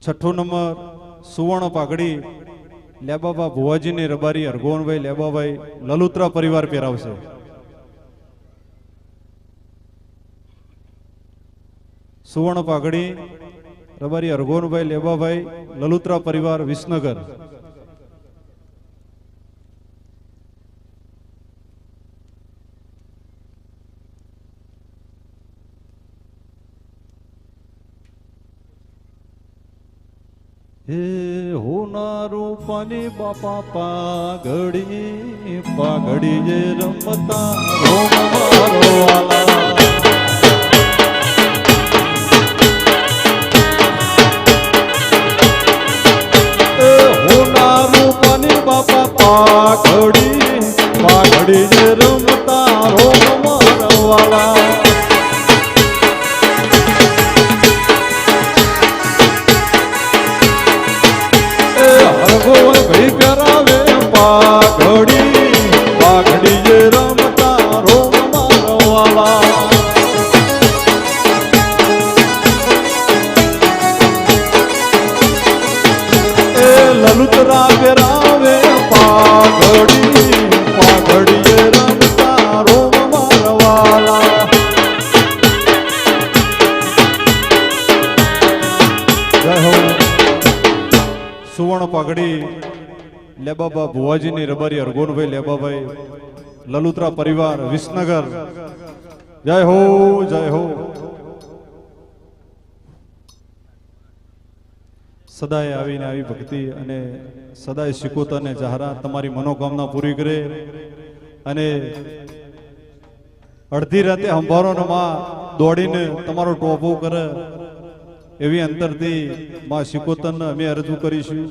છઠ્ઠો નંબર સુવર્ણ પાઘડી લેબાબા ભુવાજીની રબારી અરગોનભાઈ લેબાભાઈ લલુત્રા પરિવાર પહેરાવશે. સુવર્ણ પાઘડી રબારી અરગોનભાઈ લેબાભાઈ લલુત્રા પરિવાર વિસનગર. હે હોનારું પાણી બાપા પાઘડી પાઘડી જે રમતા રોમ મારો વાલા. હોનારું પાણી બાપા પાઘડી પાઘડી જે રમતા રોમ મારો વાલા. ભાઈ પહેરાવે પાઘડી પાઘડી જે રમતા રોમ મારવાલા. એ લલુતરા પહેરાવે પાઘડી પાઘડી જે રમતા રોમ મારવાલા. જય હો. સુવર્ણ પાઘડી લેબાબા ભુવાજીની રબારી અરગોનભાઈ લેબાભાઈ લલુત્રા પરિવાર વિસનગર. જય હો જય હો. સદાય આવીને આવી ભક્તિ અને સદાય શિકોતરને જહારા તમારી મનોકામના પૂરી કરે અને અડધી રાતે હંભારો માં દોડીને તમારો ટોપો કરે એવી અંતરથી માં શિકોતરને અમે અરજુ કરીશું